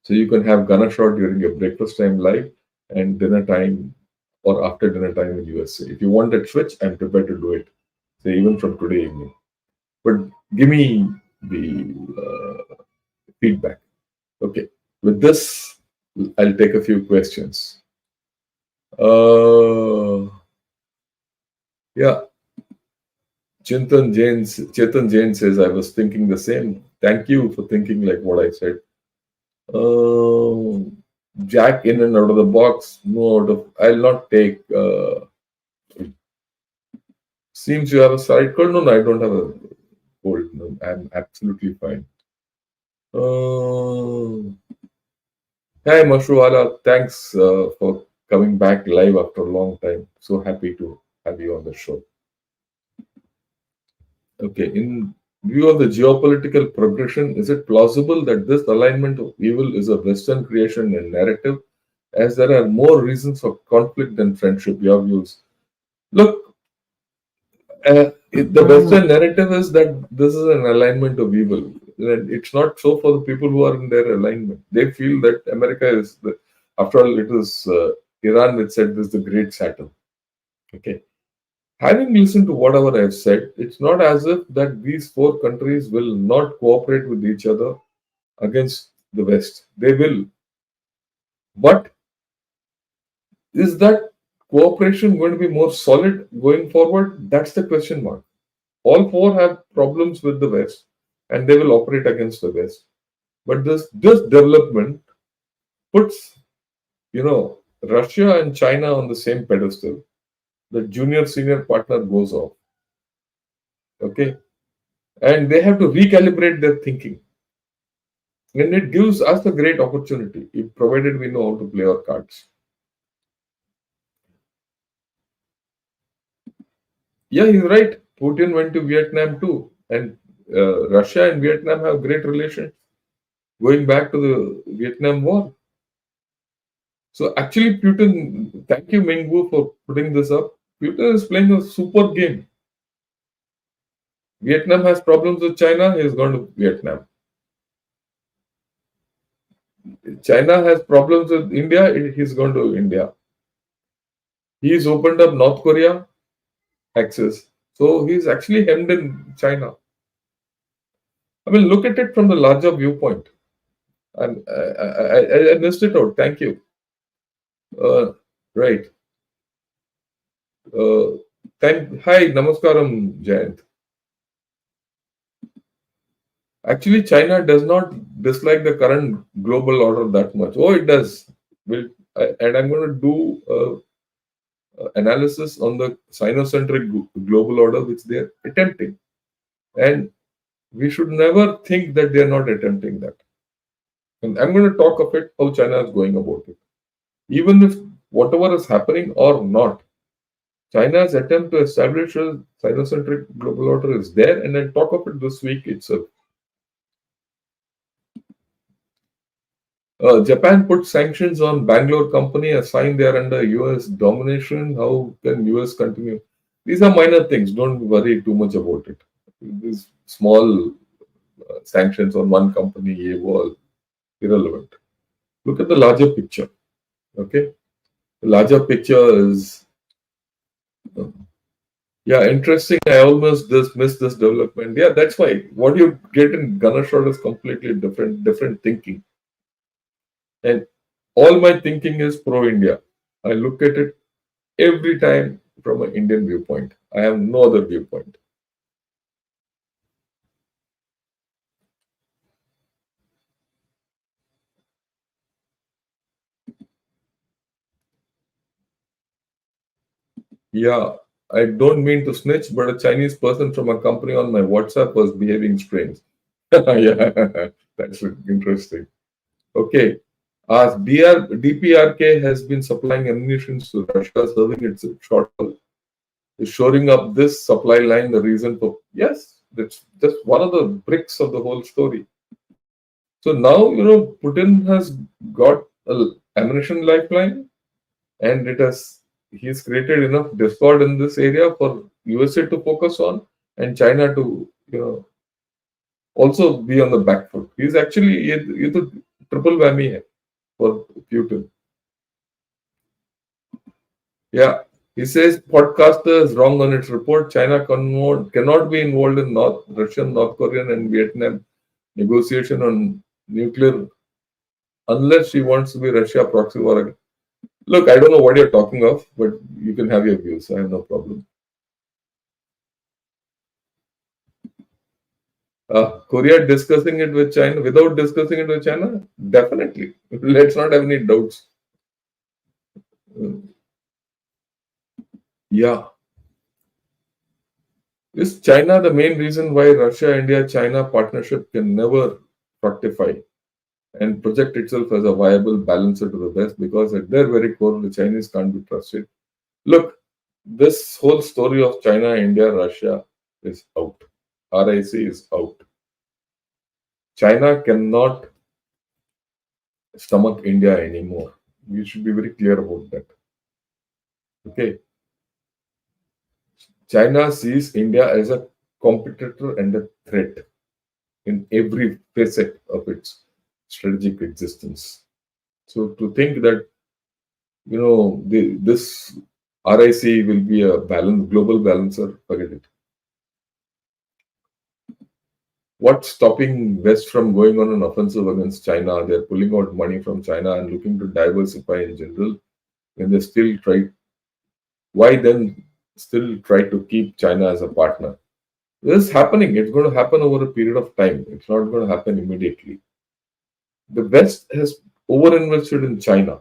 So you can have Gunner Shot during your breakfast time live and dinner time or after dinner time in USA. If you want that switch, I'm prepared to do it. Say even from today evening. But give me the feedback. Okay. With this, I'll take a few questions. Yeah, Chetan Jain says, I was thinking the same. Thank you for thinking like what I said. Uh, Jack in and out of the box. No, I'll not take. Seems you have a side cold. No, I don't have a cold. No, I'm absolutely fine. Hi, Mashruwala. Thanks for coming back live after a long time. So happy to have you on the show. Okay, in view of the geopolitical progression, is it plausible that this alignment of evil is a Western creation and narrative, as there are more reasons for conflict than friendship? Your views. Look, the Western narrative is that this is an alignment of evil. And it's not so for the people who are in their alignment. They feel that America is after all, it is Iran which said this is the great Saturn. Okay. Having listened to whatever I've said, it's not as if that these four countries will not cooperate with each other against the West. They will. But is that cooperation going to be more solid going forward? That's the question mark. All four have problems with the West and they will operate against the West. But this development puts, Russia and China on the same pedestal. The junior senior partner goes off. Okay. And they have to recalibrate their thinking. And it gives us a great opportunity, if provided we know how to play our cards. Yeah, he's right. Putin went to Vietnam too. And Russia and Vietnam have great relations going back to the Vietnam War. So actually, Putin, thank you, Mingwu, for putting this up. Putin is playing a super game. Vietnam has problems with China, he has gone to Vietnam. China has problems with India, he's gone to India. He's opened up North Korea access. So he's actually hemmed in China. I mean, look at it from the larger viewpoint. And I missed it out. Thank you. Right. Hi, Namaskaram, Jayant. Actually, China does not dislike the current global order that much. Oh, it does. And I'm going to do analysis on the Sinocentric global order which they are attempting. And we should never think that they are not attempting that. And I'm going to talk of it how China is going about it. Even if whatever is happening or not, China's attempt to establish a Sinocentric global order is there, and I'll talk of it this week itself. Japan put sanctions on Bangalore company, a sign they are under US domination. How can US continue? These are minor things. Don't worry too much about it. These small sanctions on one company, all irrelevant. Look at the larger picture. Okay, the larger picture is yeah, interesting. I almost missed this development. Yeah, that's why what you get in Gunnershot is completely different thinking. And all my thinking is pro India. I look at it every time from an Indian viewpoint. I have no other viewpoint. Yeah, I don't mean to snitch, but a Chinese person from a company on my WhatsApp was behaving strange. Yeah, that's interesting. Okay. DPRK has been supplying ammunition to Russia, serving its shortfall. Is shoring up this supply line the reason for? Yes, that's just one of the bricks of the whole story. So now, Putin has got a ammunition lifeline, and he's created enough discord in this area for USA to focus on and China to also be on the back foot. He's actually it's a triple whammy here for Putin. Yeah, he says podcaster is wrong on its report. China cannot be involved in Russian, North Korean, and Vietnam negotiation on nuclear unless she wants to be Russia proxy war. Look, I don't know what you're talking of, but you can have your views. I have no problem. Korea discussing it with China without discussing it with China? Definitely. Let's not have any doubts. Yeah. Is China the main reason why Russia India China partnership can never fructify and project itself as a viable balancer to the West? Because at their very core, the Chinese can't be trusted. Look, this whole story of China, India, Russia is out. RIC is out. China cannot stomach India anymore. We should be very clear about that. Okay. China sees India as a competitor and a threat in every facet of its strategic existence. So to think that this RIC will be a global balancer, forget it. What's stopping West from going on an offensive against China? They're pulling out money from China and looking to diversify in general. When they still try, why then still try to keep China as a partner? This is happening. It's going to happen over a period of time. It's not going to happen immediately. The West has overinvested in China.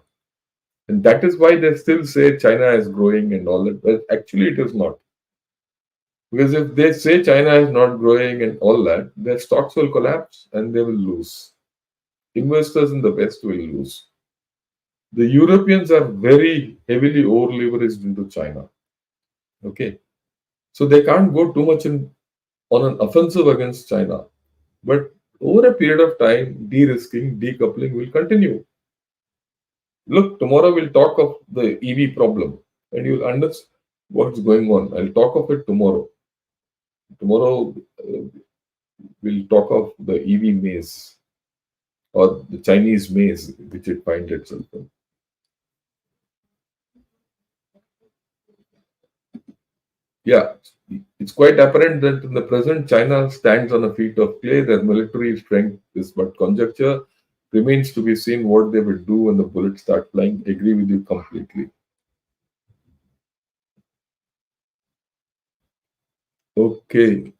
And that is why they still say China is growing and all that. But actually, it is not. Because if they say China is not growing and all that, their stocks will collapse and they will lose. Investors in the West will lose. The Europeans are very heavily over leveraged into China. Okay. So they can't go too much on an offensive against China. But over a period of time, de-risking, decoupling will continue. Look, tomorrow we'll talk of the EV problem and you'll understand what's going on. I'll talk of it tomorrow. Tomorrow we'll talk of the EV maze or the Chinese maze which it finds itself in. Yeah, it's quite apparent that in the present China stands on a feet of clay. Their military strength is but conjecture. Remains to be seen what they will do when the bullets start flying. Agree with you completely. Okay.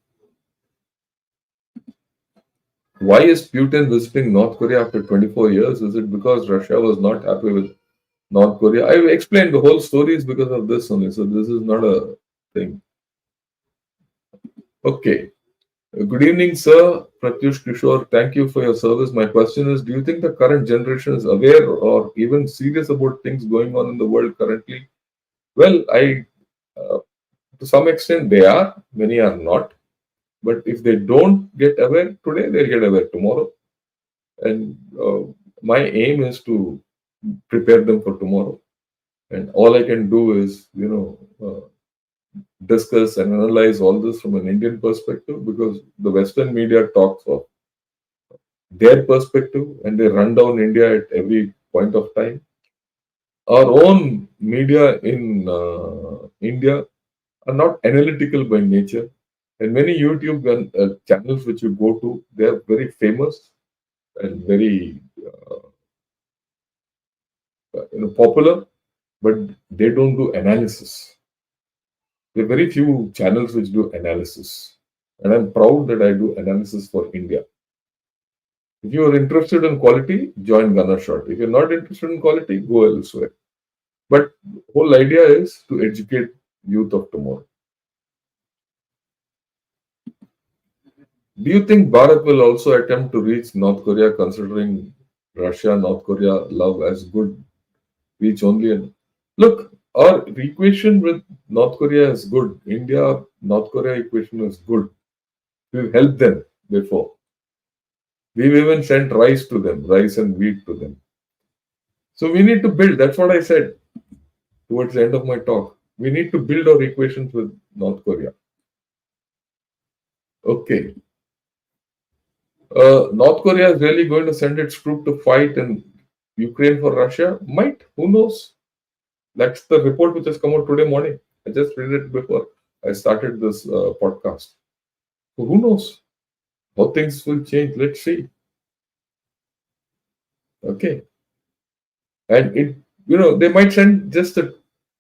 Why is Putin visiting North Korea after 24 years? Is it because Russia was not happy with North Korea. I explained the whole story is because of this only. So this is not a thing. Okay. Good evening, sir. Pratyush Kishore, thank you for your service. My question is, do you think the current generation is aware or even serious about things going on in the world currently? Well, uh, to some extent, they are. Many are not. But if they don't get aware today, they'll get aware tomorrow. And my aim is to prepare them for tomorrow. And all I can do is, discuss and analyze all this from an Indian perspective because the Western media talks of their perspective and they run down India at every point of time. Our own media in India are not analytical by nature. And many YouTube channels which you go to, they are very famous and very popular, but they don't do analysis. There are very few channels which do analysis. And I'm proud that I do analysis for India. If you are interested in quality, join Gunnershot. If you're not interested in quality, go elsewhere. But whole idea is to educate youth of tomorrow. Do you think Bharat will also attempt to reach North Korea considering Russia, North Korea love as good reach only? And look, our equation with North Korea is good. India, North Korea equation is good. We've helped them before. We've even sent rice to them, rice and wheat to them. So we need to build. That's what I said towards the end of my talk. We need to build our equations with North Korea. Okay. North Korea is really going to send its troop to fight in Ukraine for Russia? Might. Who knows? That's the report which has come out today morning. I just read it before I started this podcast. So who knows how things will change? Let's see. Okay. And they might send just a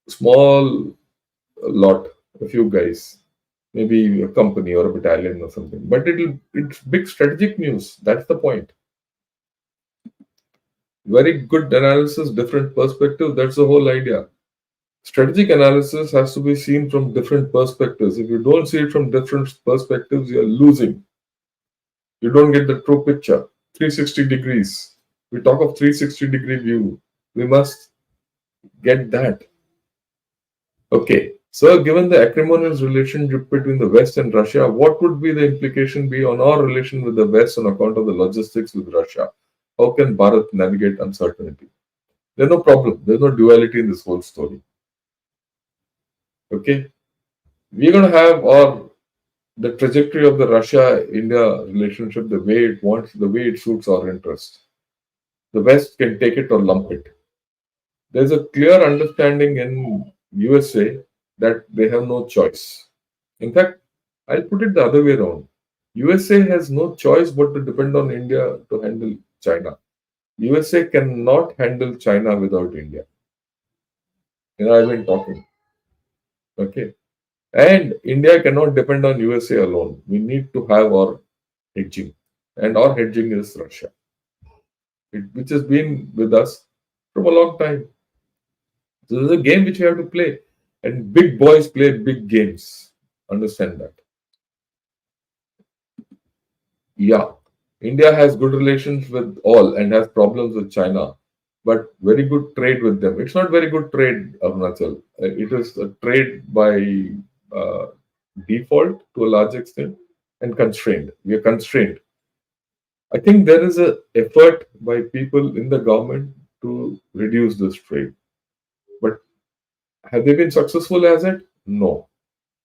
small lot, a few guys, maybe a company or a battalion or something. But it's big strategic news. That's the point. Very good analysis, different perspective. That's the whole idea. Strategic analysis has to be seen from different perspectives. If you don't see it from different perspectives, you're losing. You don't get the true picture. 360 degrees. We talk of 360-degree view. We must get that. Okay. So, given the acrimonious relationship between the West and Russia, what would be the implication be on our relation with the West on account of the logistics with Russia? How can Bharat navigate uncertainty? There's no problem. There's no duality in this whole story. Okay. We're going to have the trajectory of the Russia-India relationship the way it wants, the way it suits our interest. The West can take it or lump it. There's a clear understanding in USA that they have no choice. In fact, I'll put it the other way around. USA has no choice but to depend on India to handle China. USA cannot handle China without India. I've been talking. Okay. And India cannot depend on USA alone. We need to have our hedging. And our hedging is Russia, which has been with us from a long time. So this is a game which we have to play. And big boys play big games. Understand that. Yeah. India has good relations with all and has problems with China, but very good trade with them. It's not very good trade, Arunachal. It is a trade by uh, default to a large extent and constrained. We are constrained. I think there is a effort by people in the government to reduce this trade. But have they been successful as it? No.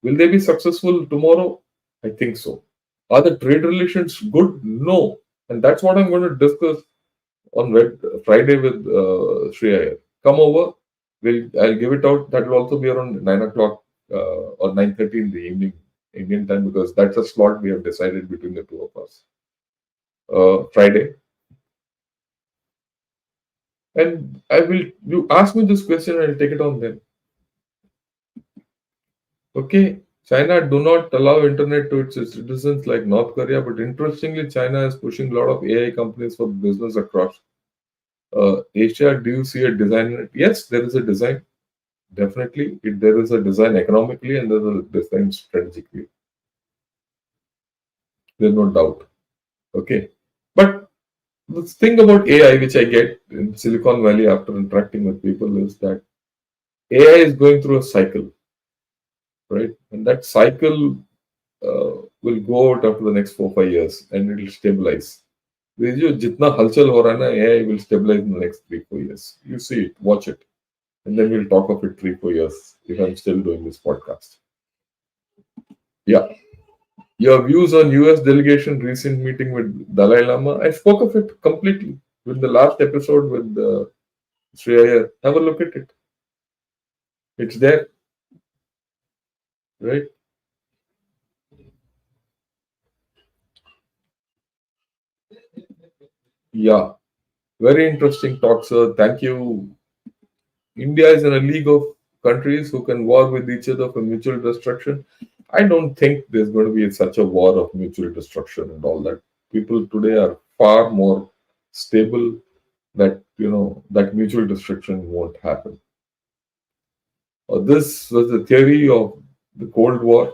Will they be successful tomorrow? I think so. Are the trade relations good? No. And that's what I'm going to discuss on Friday with Sri Iyer. Come over. I'll give it out. That will also be around 9 o'clock or 9:30 in the evening Indian time because that's a slot we have decided between the two of us. Friday. And you ask me this question, I'll take it on then. Okay, China do not allow internet to its citizens like North Korea, but interestingly, China is pushing a lot of AI companies for business across. Asia, do you see a design in it? Yes, there is a design. Definitely, there is a design economically and there is a design strategically. There's no doubt. Okay. But the thing about AI, which I get in Silicon Valley after interacting with people, is that AI is going through a cycle, right? And that cycle will go out after the next 4 5 years and it will stabilize. ये जो जितना हलचल हो रहा है ना, AI will stabilize in the next 3 4 years. You see it, watch it, and then we'll talk of it 3 4 years if I'm still doing this podcast. Yeah, your views on US delegation recent meeting with Dalai Lama. I spoke of it completely with the last episode with Shreya. Have a look at it. It's there, right? Yeah, very interesting talk, sir. Thank you. India is in a league of countries who can war with each other for mutual destruction. I don't think there's going to be such a war of mutual destruction and all that. People today are far more stable that that mutual destruction won't happen. This was the theory of the Cold War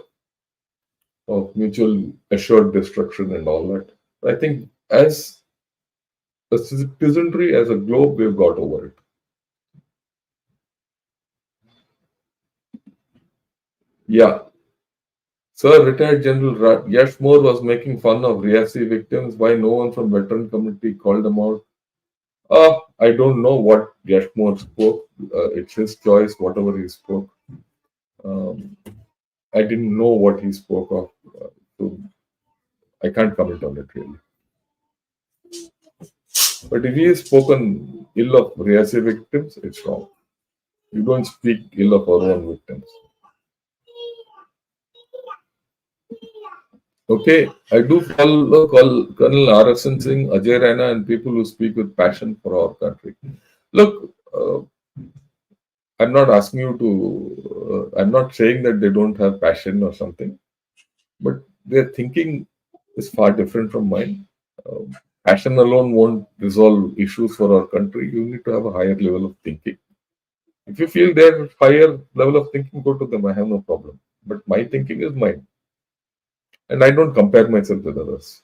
of mutual assured destruction and all that. I think as a citizenry, as a globe, we've got over it. Yeah. Sir, retired General Yash Moore was making fun of Riyasi victims. Why no one from veteran community called them out? I don't know what Yash Moore spoke. It's his choice, whatever he spoke. Um, I didn't know what he spoke of, so I can't comment on it really. But if he has spoken ill of Riyasi victims, it's wrong. You don't speak ill of our own victims. Okay, I do follow Colonel R.S.N. Singh, Ajay Raina, and people who speak with passion for our country. Look, I'm not asking you to, I'm not saying that they don't have passion or something, but their thinking is far different from mine. Passion alone won't resolve issues for our country. You need to have a higher level of thinking. If you feel their higher level of thinking, go to them. I have no problem. But my thinking is mine. And I don't compare myself with others.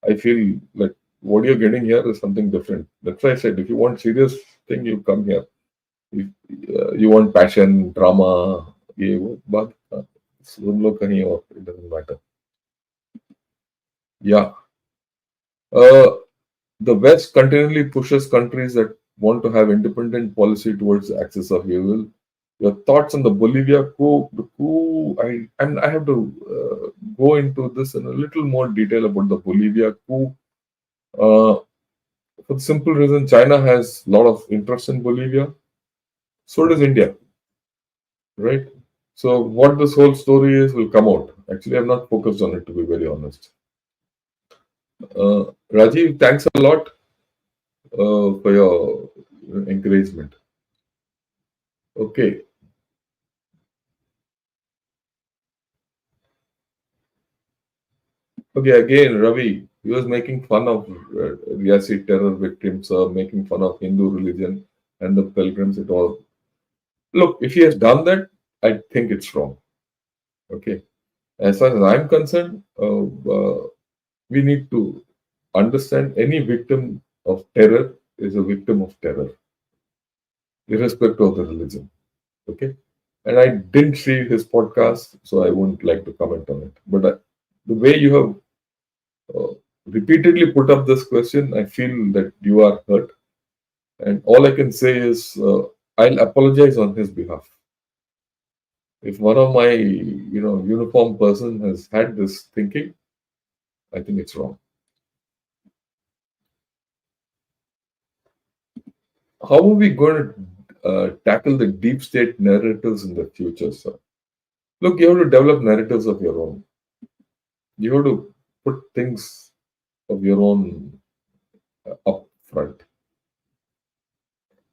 I feel like what you're getting here is something different. That's why I said if you want serious thing, you come here. If you want passion, drama, ये वो बात सुन लो कहीं और, it doesn't matter. Yeah. Uh, the West continually pushes countries that want to have independent policy towards the axis of evil. Your thoughts on the Bolivia coup? The coup, I have to go into this in a little more detail about the Bolivia coup. Uh, for the simple reason, China has a lot of interest in Bolivia. So does India, right? So what this whole story is will come out. Actually, I'm not focused on it to be very honest. Rajiv, thanks a lot for your encouragement. Okay. Okay, again, Ravi, he was making fun of Riyasi terror victims, making fun of Hindu religion and the pilgrims. It all. Look, if he has done that, I think it's wrong. Okay. As far as I'm concerned, we need to understand any victim of terror is a victim of terror, irrespective of the religion. Okay. And I didn't see his podcast, so I wouldn't like to comment on it. But the way you have repeatedly put up this question, I feel that you are hurt. And all I can say is I'll apologize on his behalf. If one of my, uniform person has had this thinking, I think it's wrong. How are we going to tackle the deep state narratives in the future, sir? Look, you have to develop narratives of your own. You have to put things of your own up front.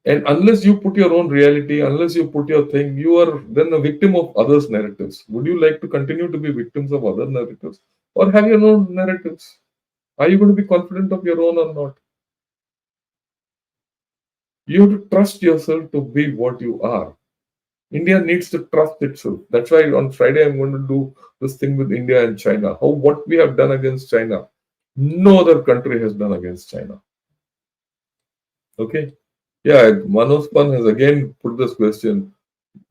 And unless you put your own reality, unless you put your thing, you are then a victim of others' narratives. Would you like to continue to be victims of other narratives or have your own narratives? Are you going to be confident of your own or not? You have to trust yourself to be what you are. India needs to trust itself. That's why on Friday I'm going to do this thing with India and China. How what we have done against China, no other country has done against China. Okay. Yeah, Manoj has again put this question.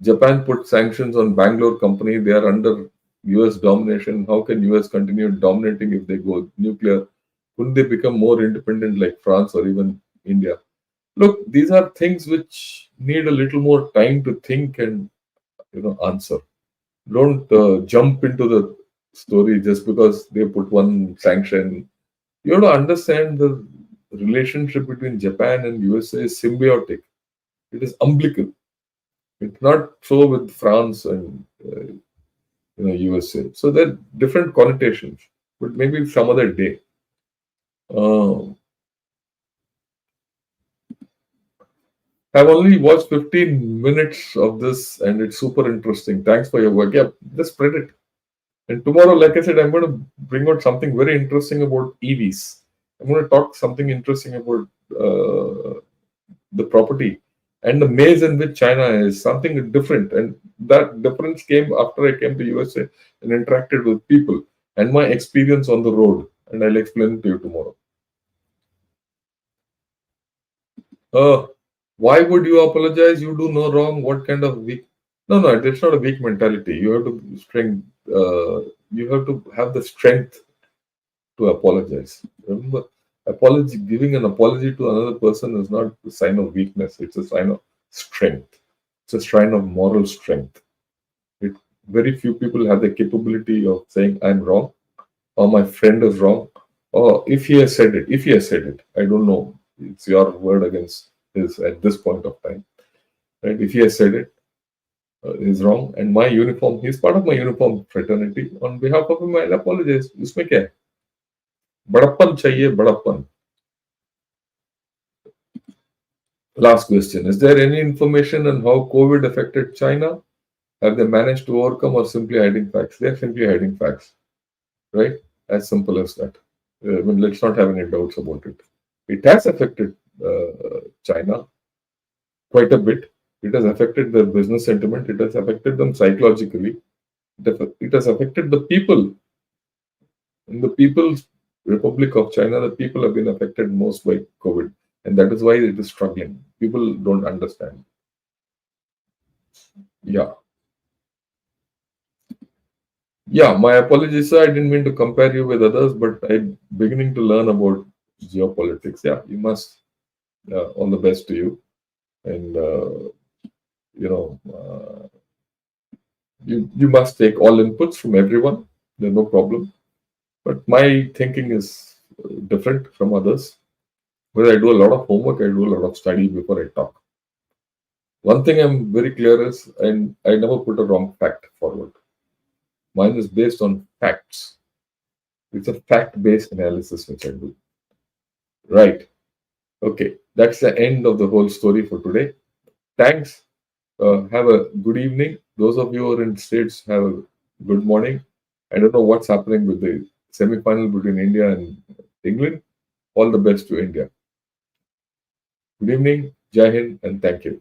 Japan put sanctions on Bangalore company. They are under US domination. How can US continue dominating if they go nuclear? Couldn't they become more independent like France or even India? Look, these are things which need a little more time to think and answer. Don't jump into the story just because they put one sanction. You have to understand the relationship between Japan and USA is symbiotic. It is umbilical. It's not so with France and USA. So there are different connotations, but maybe some other day. Uh, I've only watched 15 minutes of this, and it's super interesting. Thanks for your work. Yeah, just spread it. And tomorrow, like I said, I'm going to bring out something very interesting about EVs. I'm going to talk something interesting about the property and the maze in which China is something different. And that difference came after I came to USA and interacted with people and my experience on the road. And I'll explain it to you tomorrow. Uh, why would you apologize? You do no wrong. What kind of weak? No, no, it's not a weak mentality. You have to strength. You have to have the strength to apologize. Remember, apology, giving an apology to another person is not a sign of weakness. It's a sign of strength. It's a sign of moral strength. It, very few people have the capability of saying, I'm wrong, or my friend is wrong, or if he has said it, I don't know. It's your word against his at this point of time. Right? If he has said it, is wrong, and my uniform, he's part of my uniform fraternity. On behalf of him, I'll apologize. इसमें क्या है? बड़प्पन चाहिए बड़प्पन. Last question. Is there any information on how COVID affected China? Have they managed to overcome or simply hiding facts? They're simply hiding facts, right? As simple as that. Let's not have any doubts about it. It has affected China quite a bit. It has affected their business sentiment. It has affected them psychologically. It has affected the people. In the People's Republic of China, the people have been affected most by COVID. And that is why it is struggling. People don't understand. Yeah. Yeah, my apologies, sir. I didn't mean to compare you with others, but I'm beginning to learn about geopolitics. Yeah, you must. All the best to you. And, you know, you must take all inputs from everyone. There's no problem. But my thinking is different from others. Where I do a lot of homework, I do a lot of study before I talk. One thing I'm very clear is, and I never put a wrong fact forward. Mine is based on facts. It's a fact-based analysis which I do. Right. Okay. That's the end of the whole story for today. Thanks. Have a good evening. Those of you who are in States, have a good morning. I don't know what's happening with the semi-final between India and England. All the best to India. Good evening, Jai Hind, and thank you.